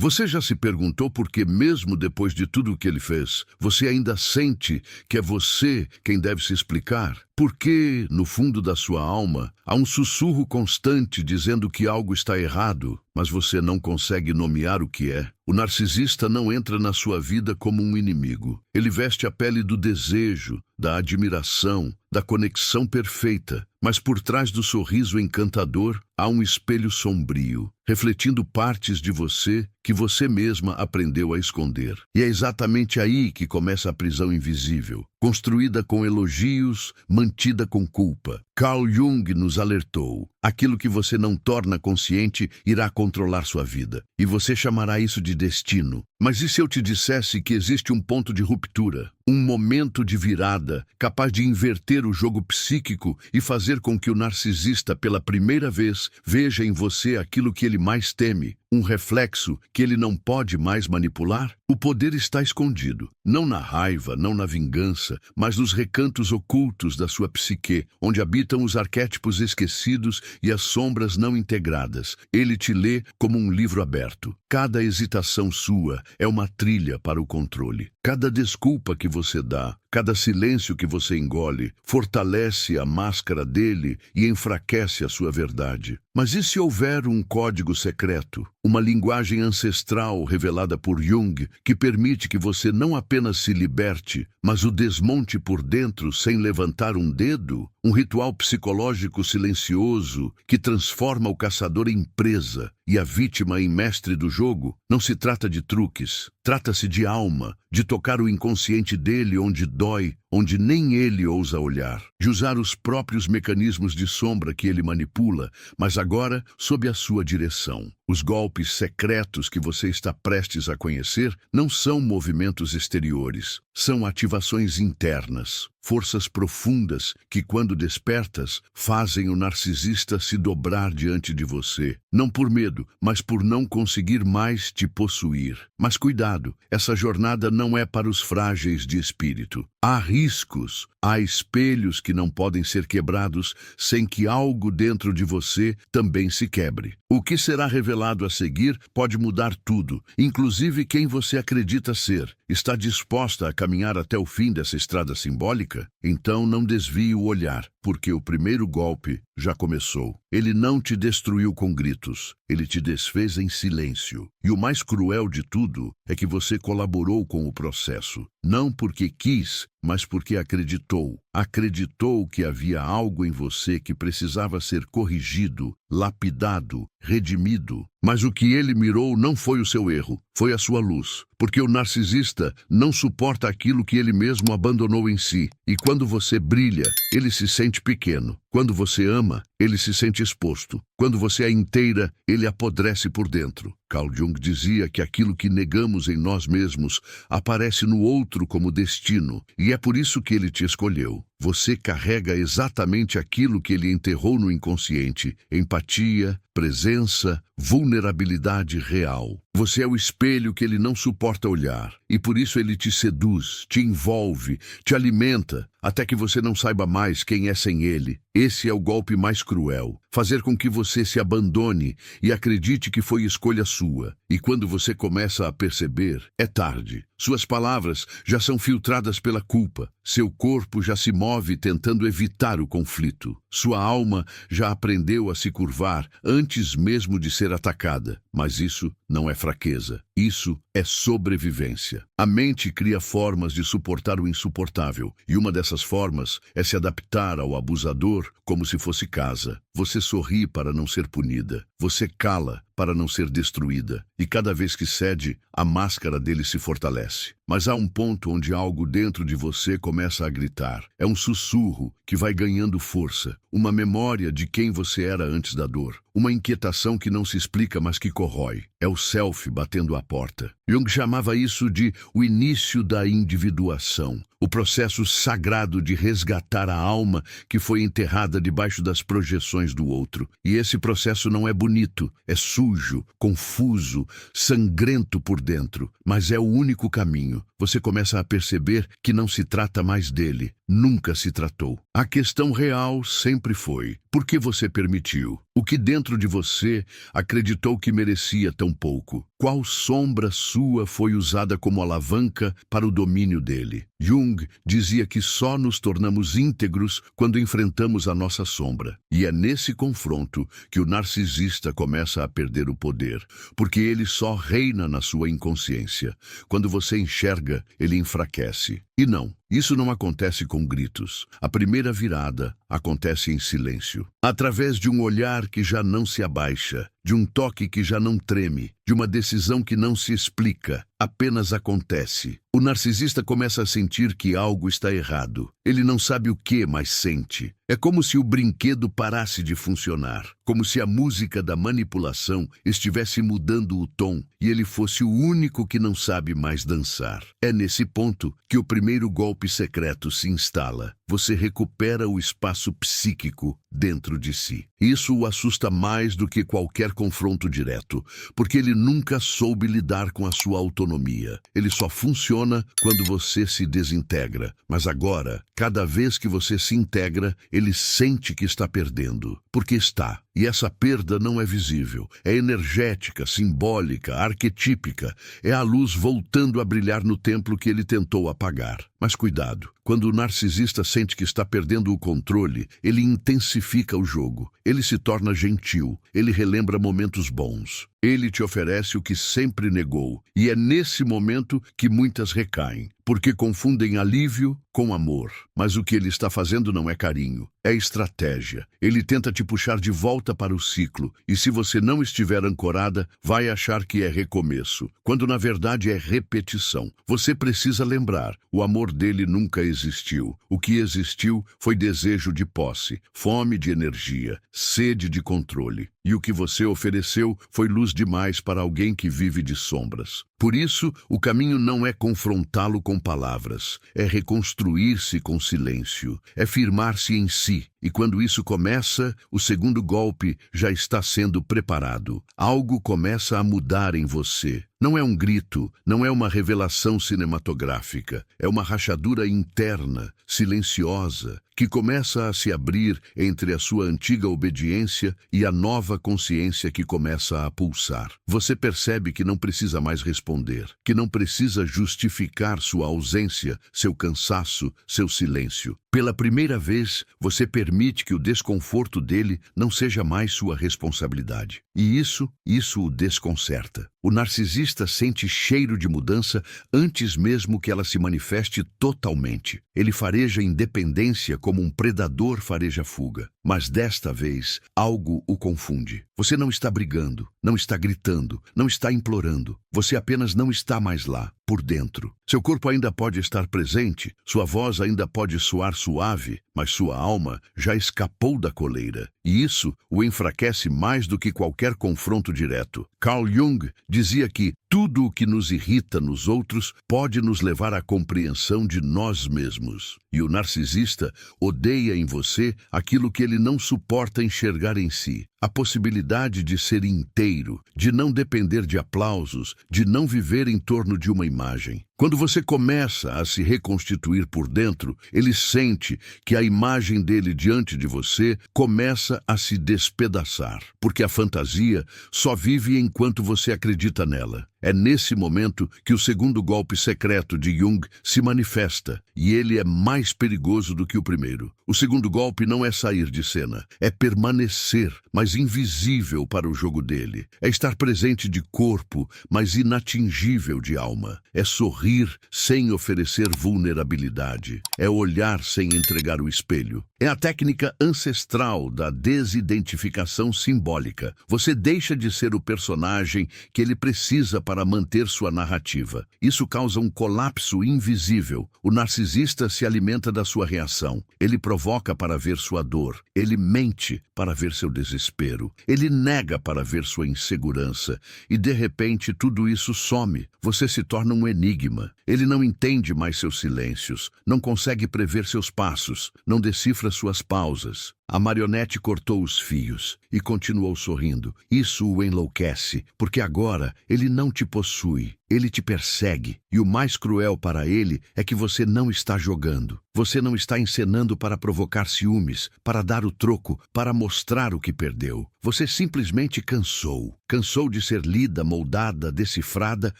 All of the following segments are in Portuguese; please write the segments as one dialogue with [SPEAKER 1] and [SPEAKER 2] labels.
[SPEAKER 1] Você já se perguntou por que, mesmo depois de tudo o que ele fez, você ainda sente que é você quem deve se explicar? Porque, no fundo da sua alma, há um sussurro constante dizendo que algo está errado, mas você não consegue nomear o que é. O narcisista não entra na sua vida como um inimigo. Ele veste a pele do desejo, da admiração, da conexão perfeita, mas por trás do sorriso encantador há um espelho sombrio, refletindo partes de você que você mesma aprendeu a esconder. E é exatamente aí que começa a prisão invisível, construída com elogios, mantida com culpa. Carl Jung nos alertou: aquilo que você não torna consciente irá controlar sua vida, e você chamará isso de destino. Mas e se eu te dissesse que existe um ponto de ruptura, um momento de virada, capaz de inverter o jogo psíquico e fazer com que o narcisista, pela primeira vez, veja em você aquilo que ele mais teme, um reflexo que ele não pode mais manipular? O poder está escondido, não na raiva, não na vingança, mas nos recantos ocultos da sua psique, onde habitam os arquétipos esquecidos e as sombras não integradas. Ele te lê como um livro aberto. Cada hesitação sua é uma trilha para o controle. Cada desculpa que você dá, cada silêncio que você engole, fortalece a máscara dele e enfraquece a sua verdade. Mas e se houver um código secreto, uma linguagem ancestral revelada por Jung, que permite que você não apenas se liberte, mas o desmonte por dentro sem levantar um dedo? Um ritual psicológico silencioso que transforma o caçador em presa e a vítima em mestre do jogo? Não se trata de truques, trata-se de alma, de tocar o inconsciente dele onde dói, onde nem ele ousa olhar, de usar os próprios mecanismos de sombra que ele manipula, mas agora sob a sua direção. Os golpes secretos que você está prestes a conhecer não são movimentos exteriores, são ativações internas, forças profundas que, quando despertas, fazem o narcisista se dobrar diante de você, não por medo, mas por não conseguir mais te possuir. Mas cuidado, essa jornada não é para os frágeis de espírito. Há riscos, há espelhos que não podem ser quebrados sem que algo dentro de você também se quebre. O que será revelado a seguir pode mudar tudo, inclusive quem você acredita ser. Está disposta a caminhar até o fim dessa estrada simbólica? Então não desvie o olhar, porque o primeiro golpe já começou. Ele não te destruiu com gritos, ele te desfez em silêncio. E o mais cruel de tudo é que você colaborou com o processo, não porque quis, mas porque acreditou. Acreditou que havia algo em você que precisava ser corrigido, lapidado, redimido. Mas o que ele mirou não foi o seu erro, foi a sua luz. Porque o narcisista não suporta aquilo que ele mesmo abandonou em si. E quando você brilha, ele se sente pequeno. Quando você ama, ele se sente exposto. Quando você é inteira, ele apodrece por dentro. Carl Jung dizia que aquilo que negamos em nós mesmos aparece no outro como destino, e é por isso que ele te escolheu. Você carrega exatamente aquilo que ele enterrou no inconsciente: empatia, presença, vulnerabilidade real. Você é o espelho que ele não suporta olhar, e por isso ele te seduz, te envolve, te alimenta, até que você não saiba mais quem é sem ele. Esse é o golpe mais cruel: fazer com que você se abandone e acredite que foi escolha sua. E quando você começa a perceber, é tarde. Suas palavras já são filtradas pela culpa. Seu corpo já se move tentando evitar o conflito. Sua alma já aprendeu a se curvar antes mesmo de ser atacada. Mas isso não é fraqueza. Isso é sobrevivência. A mente cria formas de suportar o insuportável, e uma dessas formas é se adaptar ao abusador como se fosse casa. Você sorri para não ser punida. Você cala para não ser destruída. E cada vez que cede, a máscara dele se fortalece. Mas há um ponto onde algo dentro de você começa a gritar. É um sussurro que vai ganhando força. Uma memória de quem você era antes da dor. Uma inquietação que não se explica, mas que corrói. É o self batendo à porta. Jung chamava isso de o início da individuação. O processo sagrado de resgatar a alma que foi enterrada debaixo das projeções do outro. E esse processo não é bonito, é sujo, confuso, sangrento por dentro, mas é o único caminho. Você começa a perceber que não se trata mais dele, nunca se tratou. A questão real sempre foi: Por que você permitiu? O que dentro de você acreditou que merecia tão pouco? Qual sombra sua foi usada como alavanca para o domínio dele? Jung dizia que só nos tornamos íntegros quando enfrentamos a nossa sombra. E é nesse confronto que o narcisista começa a perder o poder, porque ele só reina na sua inconsciência. Quando você enxerga, ele enfraquece. E não, isso não acontece com gritos. A primeira virada acontece em silêncio, através de um olhar que já não se abaixa, de um toque que já não treme, de uma decisão que não se explica, apenas acontece. O narcisista começa a sentir que algo está errado. Ele não sabe o que, mas sente. É como se o brinquedo parasse de funcionar, como se a música da manipulação estivesse mudando o tom e ele fosse o único que não sabe mais dançar. É nesse ponto que o primeiro golpe secreto se instala. Você recupera o espaço psíquico dentro de si. Isso o assusta mais do que qualquer confronto direto, porque ele nunca soube lidar com a sua autonomia. Ele só funciona quando você se desintegra. Mas agora, cada vez que você se integra, ele sente que está perdendo, porque está. E essa perda não é visível, é energética, simbólica, arquetípica. É a luz voltando a brilhar no templo que ele tentou apagar. Mas cuidado, quando o narcisista sente que está perdendo o controle, ele intensifica o jogo. Ele se torna gentil, ele relembra momentos bons. Ele te oferece o que sempre negou. E é nesse momento que muitas recaem, porque confundem alívio com amor. Mas o que ele está fazendo não é carinho, é estratégia. Ele tenta te puxar de volta para o ciclo, e se você não estiver ancorada, vai achar que é recomeço, quando na verdade é repetição. Você precisa lembrar, o amor dele nunca existiu. O que existiu foi desejo de posse, fome de energia, sede de controle. E o que você ofereceu foi luz demais para alguém que vive de sombras. Por isso, o caminho não é confrontá-lo com palavras, é reconstruir-se com silêncio, é firmar-se em si. E quando isso começa, o segundo golpe já está sendo preparado. Algo começa a mudar em você. Não é um grito, não é uma revelação cinematográfica. É uma rachadura interna, silenciosa, que começa a se abrir entre a sua antiga obediência e a nova consciência que começa a pulsar. Você percebe que não precisa mais responder, que não precisa justificar sua ausência, seu cansaço, seu silêncio. Pela primeira vez, você permite que o desconforto dele não seja mais sua responsabilidade. E isso o desconcerta. O narcisista sente cheiro de mudança antes mesmo que ela se manifeste totalmente. Ele fareja independência como um predador fareja fuga. Mas desta vez, algo o confunde. Você não está brigando, não está gritando, não está implorando. Você apenas não está mais lá, por dentro. Seu corpo ainda pode estar presente, sua voz ainda pode soar suave, mas sua alma já escapou da coleira. E isso o enfraquece mais do que qualquer confronto direto. Carl Jung dizia que tudo o que nos irrita nos outros pode nos levar à compreensão de nós mesmos. E o narcisista odeia em você aquilo que ele não suporta enxergar em si. A possibilidade de ser inteiro, de não depender de aplausos, de não viver em torno de uma imagem. Quando você começa a se reconstituir por dentro, ele sente que a imagem dele diante de você começa a se despedaçar, porque a fantasia só vive enquanto você acredita nela. É nesse momento que o segundo golpe secreto de Jung se manifesta, e ele é mais perigoso do que o primeiro. O segundo golpe não é sair de cena, é permanecer, mas invisível para o jogo dele. É estar presente de corpo, mas inatingível de alma. É sorrir sem oferecer vulnerabilidade. É olhar sem entregar o espelho. É a técnica ancestral da desidentificação simbólica. Você deixa de ser o personagem que ele precisa para manter sua narrativa. Isso causa um colapso invisível. O narcisista se alimenta da sua reação. Ele provoca para ver sua dor. Ele mente para ver seu desespero. Ele nega para ver sua insegurança. E de repente tudo isso some. Você se torna um enigma. Ele não entende mais seus silêncios. Não consegue prever seus passos. Não decifra suas pausas. A marionete cortou os fios e continuou sorrindo. Isso o enlouquece, porque agora ele não te possui. ele te persegue. E o mais cruel para ele é que você não está jogando. Você não está encenando para provocar ciúmes, para dar o troco, para mostrar o que perdeu. Você simplesmente cansou. Cansou de ser lida, moldada, decifrada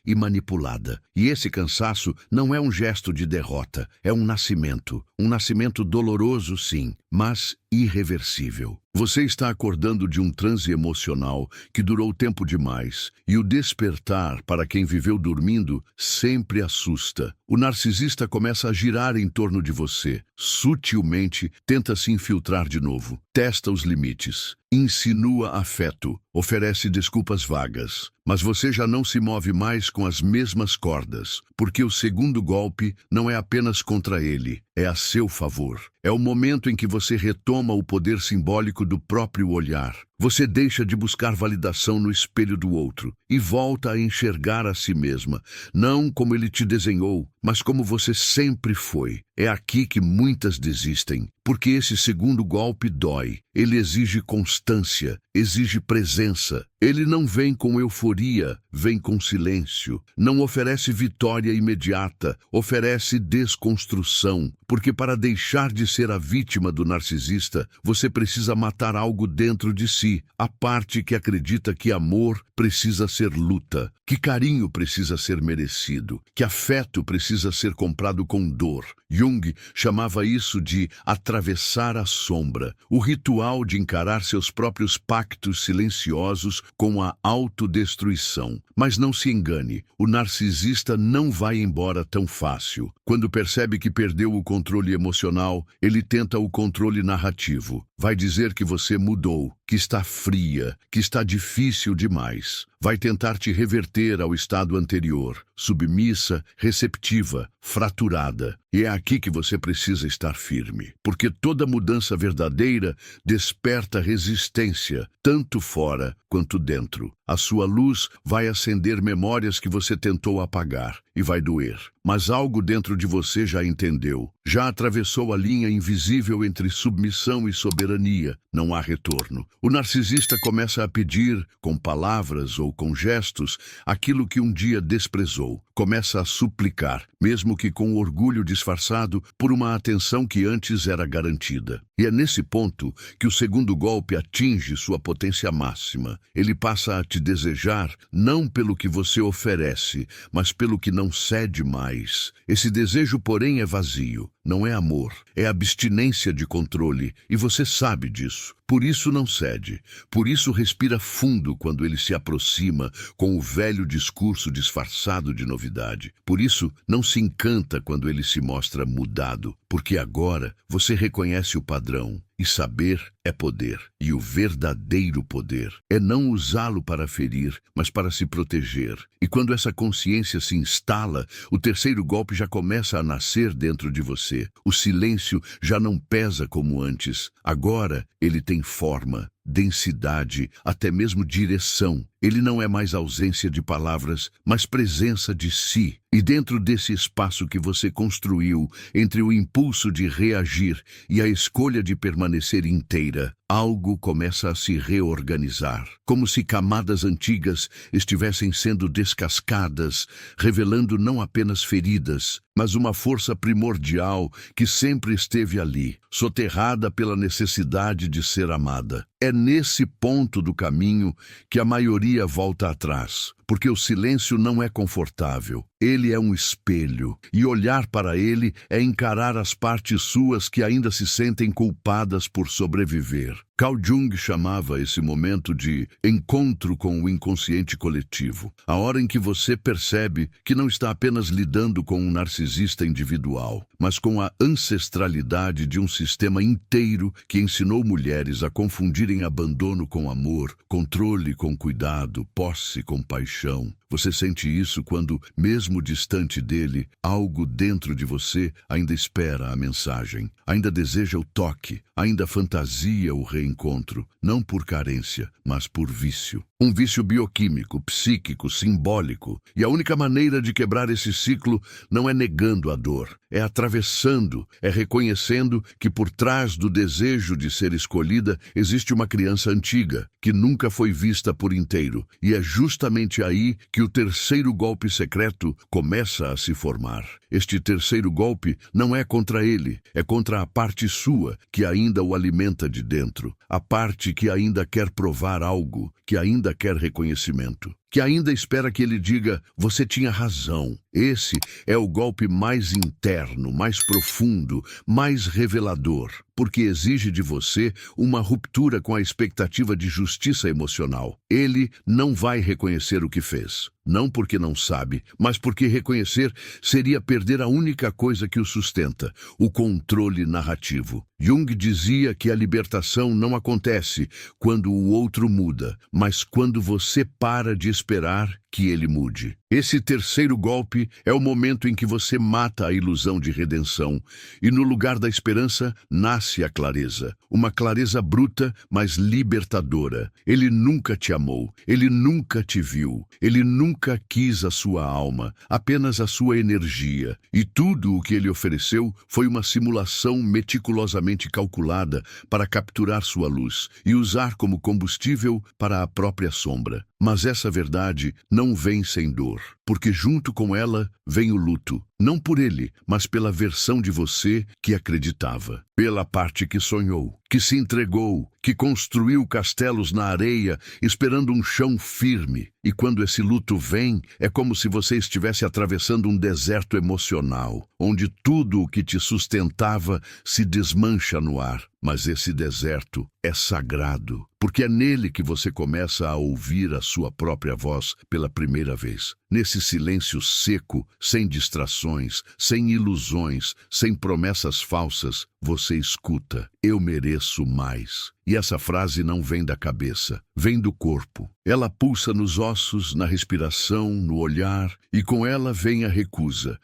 [SPEAKER 1] e manipulada. E esse cansaço não é um gesto de derrota, é um nascimento. Um nascimento doloroso, sim, mas irreversível. Você está acordando de um transe emocional que durou tempo demais, e o despertar para quem viveu dormindo sempre assusta. O narcisista começa a girar em torno de você, sutilmente tenta se infiltrar de novo, testa os limites, insinua afeto, oferece desculpas vagas. Mas você já não se move mais com as mesmas cordas, porque o segundo golpe não é apenas contra ele, é a seu favor. É o momento em que você retoma o poder simbólico do próprio olhar. Você deixa de buscar validação no espelho do outro e volta a enxergar a si mesma, não como ele te desenhou, mas como você sempre foi. É aqui que muitas desistem, porque esse segundo golpe dói. Ele exige constância, exige presença. Ele não vem com euforia, vem com silêncio. Não oferece vitória imediata, oferece desconstrução. Porque para deixar de ser a vítima do narcisista, você precisa matar algo dentro de si. A parte que acredita que amor precisa ser luta, que carinho precisa ser merecido, que afeto precisa ser comprado com dor. Jung chamava isso de atravessar a sombra, o ritual de encarar seus próprios pactos silenciosos com a autodestruição. Mas não se engane, o narcisista não vai embora tão fácil. Quando percebe que perdeu o controle emocional, ele tenta o controle narrativo. Vai dizer que você mudou, que está fria, que está difícil demais. Vai tentar te reverter ao estado anterior, submissa, receptiva, fraturada. E é aqui que você precisa estar firme, porque toda mudança verdadeira desperta resistência, tanto fora quanto dentro. A sua luz vai acender memórias que você tentou apagar e vai doer. Mas algo dentro de você já entendeu, já atravessou a linha invisível entre submissão e soberania. Não há retorno. O narcisista começa a pedir, com palavras ou com gestos, aquilo que um dia desprezou. Começa a suplicar, mesmo que com orgulho disfarçado, por uma atenção que antes era garantida. E é nesse ponto que o segundo golpe atinge sua potência máxima. Ele passa a te desejar não pelo que você oferece, mas pelo que não cede mais. Esse desejo, porém, é vazio. Não é amor, é abstinência de controle, e você sabe disso. Por isso não cede, por isso respira fundo quando ele se aproxima com o velho discurso disfarçado de novidade. Por isso não se encanta quando ele se mostra mudado, porque agora você reconhece o padrão. E saber é poder, e o verdadeiro poder é não usá-lo para ferir, mas para se proteger. E quando essa consciência se instala, o terceiro golpe já começa a nascer dentro de você. O silêncio já não pesa como antes. Agora ele tem forma, densidade, até mesmo direção. Ele não é mais ausência de palavras, mas presença de si. E dentro desse espaço que você construiu, entre o impulso de reagir e a escolha de permanecer inteira, algo começa a se reorganizar, como se camadas antigas estivessem sendo descascadas, revelando não apenas feridas, mas uma força primordial que sempre esteve ali, soterrada pela necessidade de ser amada. É nesse ponto do caminho que a maioria volta atrás, porque o silêncio não é confortável. Ele é um espelho, e olhar para ele é encarar as partes suas que ainda se sentem culpadas por sobreviver. Carl Jung chamava esse momento de encontro com o inconsciente coletivo, a hora em que você percebe que não está apenas lidando com um narcisista individual, mas com a ancestralidade de um sistema inteiro que ensinou mulheres a confundirem abandono com amor, controle com cuidado, posse com paixão. Você sente isso quando, mesmo distante dele, algo dentro de você ainda espera a mensagem, ainda deseja o toque, ainda fantasia o reencontro, não por carência, mas por vício. Um vício bioquímico, psíquico, simbólico. E a única maneira de quebrar esse ciclo não é negando a dor, é atravessando, é reconhecendo que por trás do desejo de ser escolhida existe uma criança antiga, que nunca foi vista por inteiro. E é justamente aí que o terceiro golpe secreto começa a se formar. Este terceiro golpe não é contra ele, é contra a parte sua que ainda o alimenta de dentro, a parte que ainda quer provar algo, que ainda quer reconhecimento, que ainda espera que ele diga: você tinha razão. Esse é o golpe mais interno, mais profundo, mais revelador, porque exige de você uma ruptura com a expectativa de justiça emocional. Ele não vai reconhecer o que fez. Não porque não sabe, mas porque reconhecer seria perder a única coisa que o sustenta, o controle narrativo. Jung dizia que a libertação não acontece quando o outro muda, mas quando você para de esperar que ele mude. Esse terceiro golpe é o momento em que você mata a ilusão de redenção e no lugar da esperança nasce a clareza. Uma clareza bruta, mas libertadora. Ele nunca te amou, ele nunca te viu, ele nunca quis a sua alma, apenas a sua energia. E tudo o que ele ofereceu foi uma simulação meticulosamente calculada para capturar sua luz e usar como combustível para a própria sombra. Mas essa verdade não vem sem dor, porque junto com ela vem o luto, não por ele, mas pela versão de você que acreditava, pela parte que sonhou, que se entregou, que construiu castelos na areia, esperando um chão firme. E quando esse luto vem, é como se você estivesse atravessando um deserto emocional, onde tudo o que te sustentava se desmancha no ar. Mas esse deserto é sagrado, porque é nele que você começa a ouvir a sua própria voz pela primeira vez. Nesse silêncio seco, sem distrações, sem ilusões, sem promessas falsas, você escuta: eu mereço mais. E essa frase não vem da cabeça, vem do corpo. Ela pulsa nos ossos, na respiração, no olhar, e com ela vem a recusa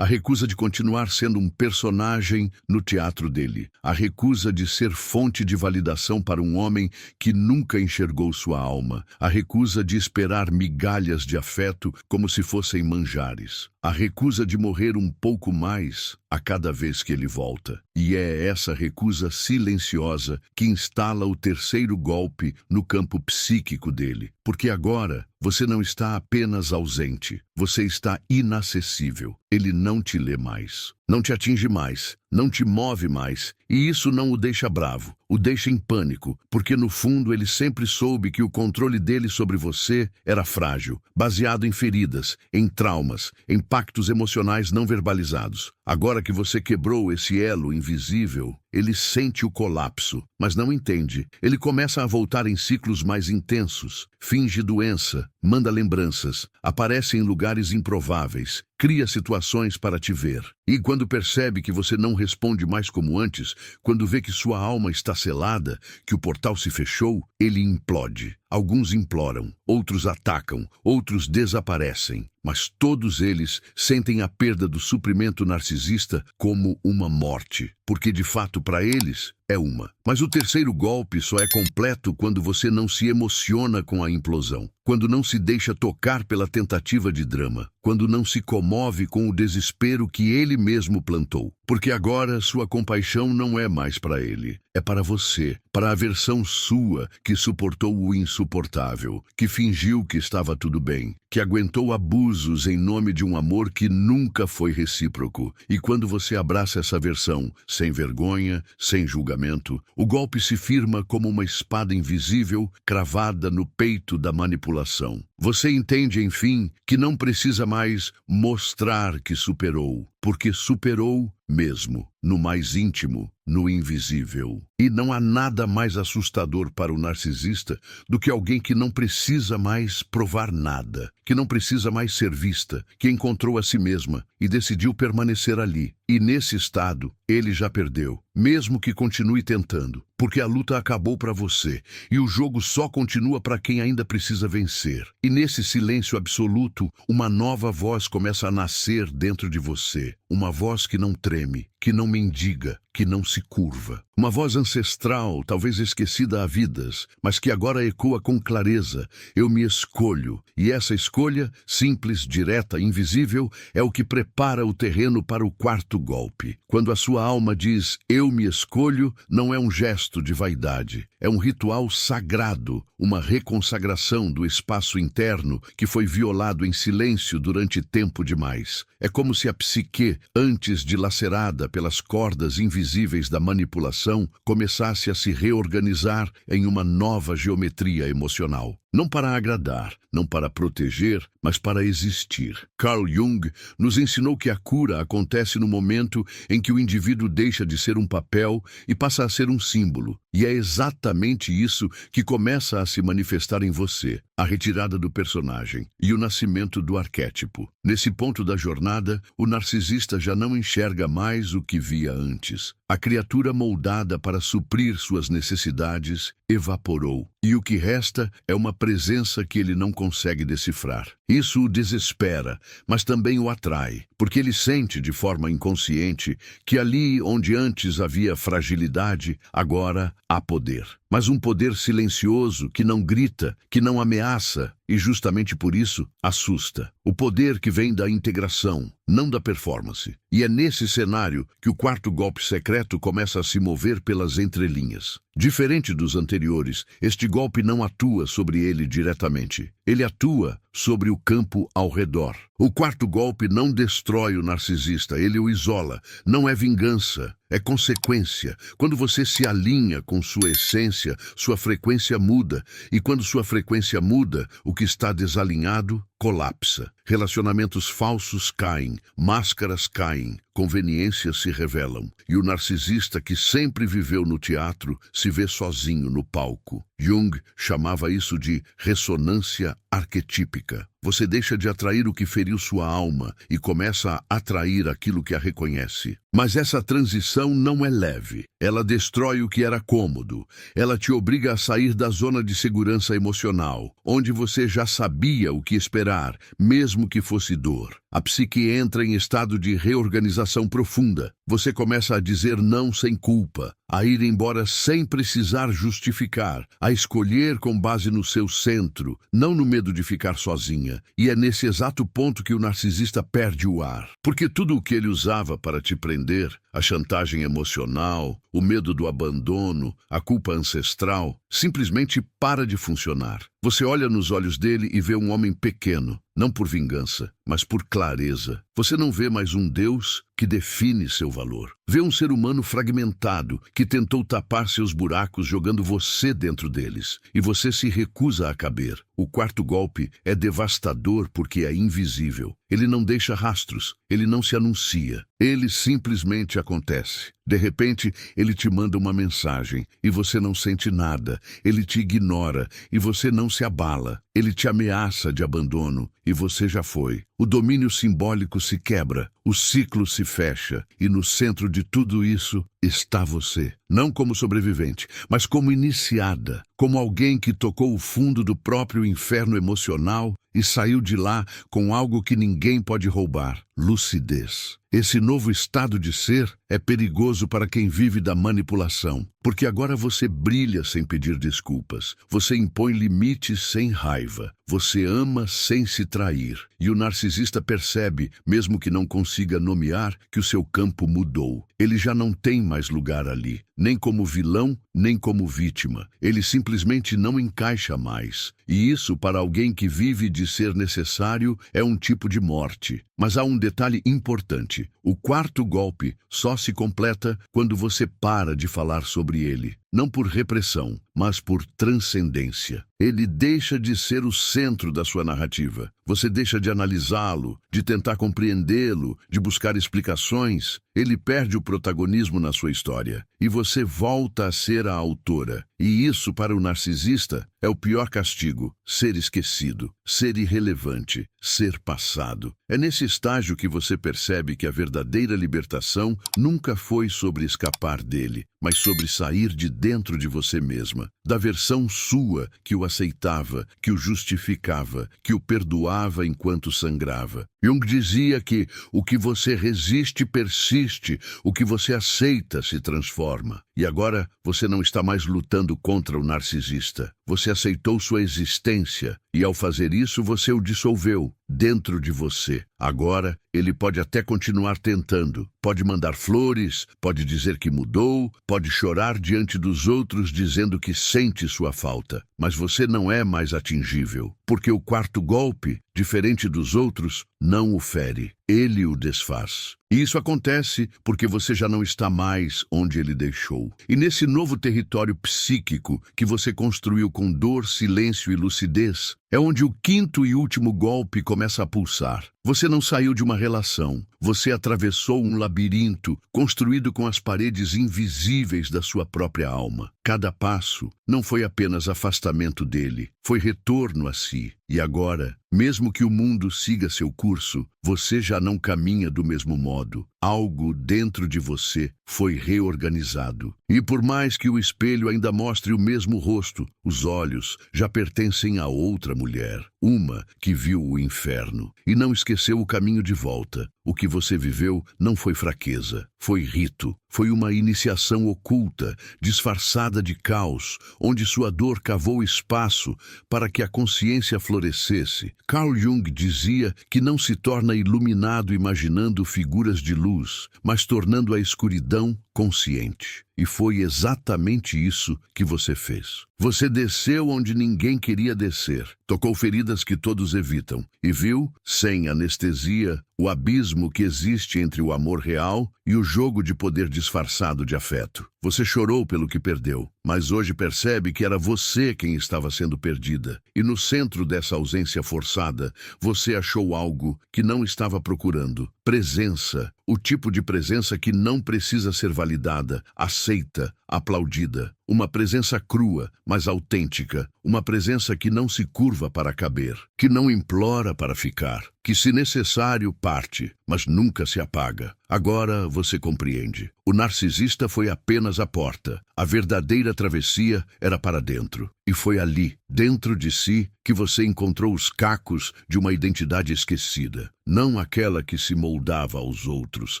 [SPEAKER 1] de continuar sendo um personagem no teatro dele, a recusa de ser fonte de validação para um homem que nunca enxergou sua alma, a recusa de esperar migalhas de afeto como se fossem manjares, a recusa de morrer um pouco mais a cada vez que ele volta. E é essa recusa silenciosa que instala o terceiro golpe no campo psíquico dele. Porque agora você não está apenas ausente, você está inacessível. Ele não te lê mais, não te atinge mais, não te move mais, e isso não o deixa bravo, o deixa em pânico, porque no fundo ele sempre soube que o controle dele sobre você era frágil, baseado em feridas, em traumas, em pactos emocionais não verbalizados. Agora que você quebrou esse elo invisível, ele sente o colapso, mas não entende. Ele começa a voltar em ciclos mais intensos, finge doença, manda lembranças, aparece em lugares improváveis, cria situações para te ver. E quando percebe que você não responde mais como antes, quando vê que sua alma está selada, que o portal se fechou, ele implode. Alguns imploram, outros atacam, outros desaparecem. Mas todos eles sentem a perda do suprimento narcisista como uma morte, porque de fato para eles é uma. Mas o terceiro golpe só é completo quando você não se emociona com a implosão, quando não se deixa tocar pela tentativa de drama, quando não se comove com o desespero que ele mesmo plantou. Porque agora sua compaixão não é mais para ele, é para você, para a versão sua que suportou o insuportável, que fingiu que estava tudo bem, que aguentou abusos em nome de um amor que nunca foi recíproco. E quando você abraça essa versão, sem vergonha, sem julgamento, o golpe se firma como uma espada invisível cravada no peito da manipulação. Você entende, enfim, que não precisa mais mostrar que superou, porque superou mesmo, no mais íntimo, no invisível. E não há nada mais assustador para o narcisista do que alguém que não precisa mais provar nada, que não precisa mais ser vista, que encontrou a si mesma e decidiu permanecer ali. E nesse estado, ele já perdeu, mesmo que continue tentando, porque a luta acabou para você e o jogo só continua para quem ainda precisa vencer. E nesse silêncio absoluto, uma nova voz começa a nascer dentro de você, uma voz que não treme, que não mendiga, que não se curva. Uma voz ancestral, talvez esquecida há vidas, mas que agora ecoa com clareza. Eu me escolho, e essa escolha, simples, direta, invisível, é o que prepara o terreno para o quarto golpe. Quando a sua alma diz, eu me escolho, não é um gesto de vaidade. É um ritual sagrado, uma reconsagração do espaço interno que foi violado em silêncio durante tempo demais. É como se a psique, antes dilacerada pelas cordas invisíveis da manipulação, começasse a se reorganizar em uma nova geometria emocional. Não para agradar, não para proteger, mas para existir. Carl Jung nos ensinou que a cura acontece no momento em que o indivíduo deixa de ser um papel e passa a ser um símbolo. E é exatamente isso que começa a se manifestar em você, a retirada do personagem e o nascimento do arquétipo. Nesse ponto da jornada, o narcisista já não enxerga mais o que via antes. A criatura moldada para suprir suas necessidades evaporou, e o que resta é uma presença que ele não consegue decifrar. Isso o desespera, mas também o atrai, porque ele sente de forma inconsciente que ali onde antes havia fragilidade, agora há poder. Mas um poder silencioso que não grita, que não ameaça e justamente por isso assusta. O poder que vem da integração, não da performance. E é nesse cenário que o quarto golpe secreto começa a se mover pelas entrelinhas. Diferente dos anteriores, este golpe não atua sobre ele diretamente. Ele atua sobre o campo ao redor. O quarto golpe não destrói o narcisista, ele o isola. Não é vingança, é consequência. Quando você se alinha com sua essência, sua frequência muda. E quando sua frequência muda, o que está desalinhado colapsa. Relacionamentos falsos caem, máscaras caem, conveniências se revelam. E o narcisista que sempre viveu no teatro se vê sozinho no palco. Jung chamava isso de ressonância arquetípica. Você deixa de atrair o que feriu sua alma e começa a atrair aquilo que a reconhece. Mas essa transição não é leve. Ela destrói o que era cômodo. Ela te obriga a sair da zona de segurança emocional, onde você já sabia o que esperar, mesmo que fosse dor. A psique entra em estado de reorganização profunda. Você começa a dizer não sem culpa, a ir embora sem precisar justificar, a escolher com base no seu centro, não no medo de ficar sozinha. E é nesse exato ponto que o narcisista perde o ar. Porque tudo o que ele usava para te prender, a chantagem emocional, o medo do abandono, a culpa ancestral, simplesmente para de funcionar. Você olha nos olhos dele e vê um homem pequeno, não por vingança, mas por clareza. Você não vê mais um Deus que define seu valor. Vê um ser humano fragmentado que tentou tapar seus buracos jogando você dentro deles. E você se recusa a caber. O quarto golpe é devastador porque é invisível. Ele não deixa rastros, ele não se anuncia. Ele simplesmente acontece. De repente, ele te manda uma mensagem e você não sente nada. Ele te ignora e você não se abala. Ele te ameaça de abandono e você já foi. O domínio simbólico se quebra, o ciclo se fecha e no centro de tudo isso está você. Não como sobrevivente, mas como iniciada, como alguém que tocou o fundo do próprio inferno emocional e saiu de lá com algo que ninguém pode roubar: lucidez. Esse novo estado de ser é perigoso para quem vive da manipulação, porque agora você brilha sem pedir desculpas, você impõe limites sem raiva, você ama sem se trair, e o narcisista percebe, mesmo que não consiga nomear, que o seu campo mudou. Ele já não tem mais lugar ali, nem como vilão, nem como vítima. Ele simplesmente não encaixa mais. E isso, para alguém que vive de ser necessário, é um tipo de morte. Mas há um detalhe importante. O quarto golpe só se completa quando você para de falar sobre ele. Não por repressão, mas por transcendência. Ele deixa de ser o centro da sua narrativa. Você deixa de analisá-lo, de tentar compreendê-lo, de buscar explicações. Ele perde o protagonismo na sua história. E você volta a ser a autora. E isso, para o narcisista, é o pior castigo: ser esquecido, ser irrelevante, ser passado. É nesse estágio que você percebe que a verdadeira libertação nunca foi sobre escapar dele, mas sobre sair de dentro de você mesma, da versão sua que o aceitava, que o justificava, que o perdoava enquanto sangrava. Jung dizia que o que você resiste persiste, o que você aceita se transforma. E agora você não está mais lutando contra o narcisista. Você aceitou sua existência e, ao fazer isso, você o dissolveu dentro de você. Agora, ele pode até continuar tentando. Pode mandar flores, pode dizer que mudou, pode chorar diante dos outros dizendo que sente sua falta. Mas você não é mais atingível, porque o quarto golpe, diferente dos outros, não o fere. Ele o desfaz. E isso acontece porque você já não está mais onde ele deixou. E nesse novo território psíquico que você construiu com dor, silêncio e lucidez, é onde o quinto e último golpe começa a pulsar. Você não saiu de uma relação. Você atravessou um labirinto construído com as paredes invisíveis da sua própria alma. Cada passo não foi apenas afastamento dele, foi retorno a si. E agora, mesmo que o mundo siga seu curso, você já não caminha do mesmo modo. Algo dentro de você foi reorganizado. E por mais que o espelho ainda mostre o mesmo rosto, os olhos já pertencem a outra mulher, uma que viu o inferno e não esqueceu o caminho de volta. O que você viveu não foi fraqueza, foi rito, foi uma iniciação oculta, disfarçada de caos, onde sua dor cavou espaço para que a consciência florescesse. Carl Jung dizia que não se torna iluminado imaginando figuras de luz, mas tornando a escuridão consciente. E foi exatamente isso que você fez. Você desceu onde ninguém queria descer, tocou feridas que todos evitam e viu, sem anestesia, o abismo que existe entre o amor real e o jogo de poder disfarçado de afeto. Você chorou pelo que perdeu, mas hoje percebe que era você quem estava sendo perdida. E no centro dessa ausência forçada, você achou algo que não estava procurando. Presença, o tipo de presença que não precisa ser validada, aceita, aplaudida. Uma presença crua, mas autêntica. Uma presença que não se curva para caber, que não implora para ficar, que se necessário parte, mas nunca se apaga. Agora você compreende. O narcisista foi apenas a porta. A verdadeira travessia era para dentro. E foi ali, dentro de si, que você encontrou os cacos de uma identidade esquecida. Não aquela que se moldava aos outros,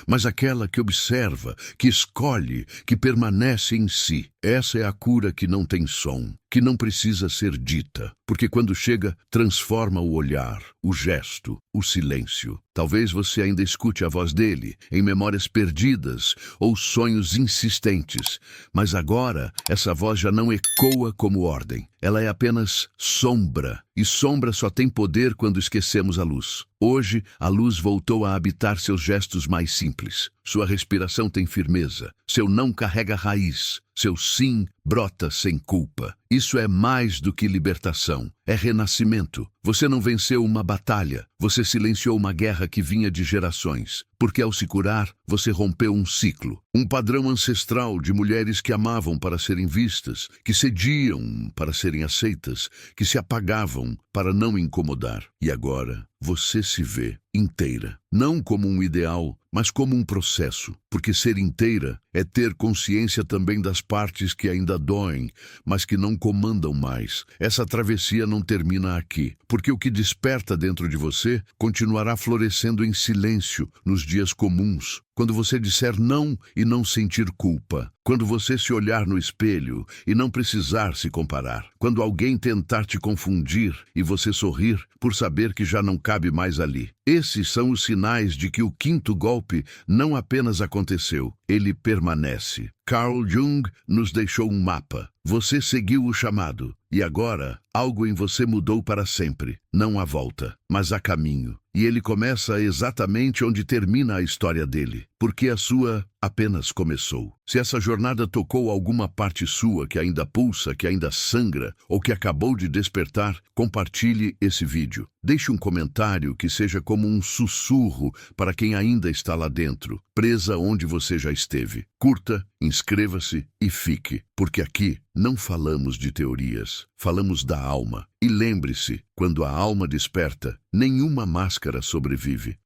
[SPEAKER 1] mas aquela que observa, que escolhe, que permanece em si. Essa é a cura que não tem som, que não precisa ser dita, porque quando chega, transforma o olhar, o gesto, o silêncio. Talvez você ainda escute a voz dele em memórias perdidas ou sonhos insistentes, mas agora essa voz já não ecoa como ordem. Ela é apenas sombra, e sombra só tem poder quando esquecemos a luz. Hoje, a luz voltou a habitar seus gestos mais simples. Sua respiração tem firmeza, seu não carrega raiz, seu sim brota sem culpa. Isso é mais do que libertação, é renascimento. Você não venceu uma batalha, você silenciou uma guerra que vinha de gerações. Porque ao se curar, você rompeu um ciclo, um padrão ancestral de mulheres que amavam para serem vistas, que cediam para serem aceitas, que se apagavam para não incomodar. E agora, você se vê inteira, não como um ideal, mas como um processo, porque ser inteira é ter consciência também das partes que ainda doem, mas que não comandam mais. Essa travessia não termina aqui, porque o que desperta dentro de você continuará florescendo em silêncio nos dias comuns, quando você disser não e não sentir culpa, quando você se olhar no espelho e não precisar se comparar, quando alguém tentar te confundir e você sorrir por saber que já não cabe mais ali. Esses são os sinais de que o quinto golpe não apenas aconteceu, ele permanece. Carl Jung nos deixou um mapa. Você seguiu o chamado, e agora algo em você mudou para sempre. Não há volta, mas há caminho. E ele começa exatamente onde termina a história dele. porque a sua apenas começou. Se essa jornada tocou alguma parte sua que ainda pulsa, que ainda sangra ou que acabou de despertar, compartilhe esse vídeo. Deixe um comentário que seja como um sussurro para quem ainda está lá dentro, presa onde você já esteve. Curta, inscreva-se e fique, porque aqui não falamos de teorias, falamos da alma. E lembre-se, quando a alma desperta, nenhuma máscara sobrevive.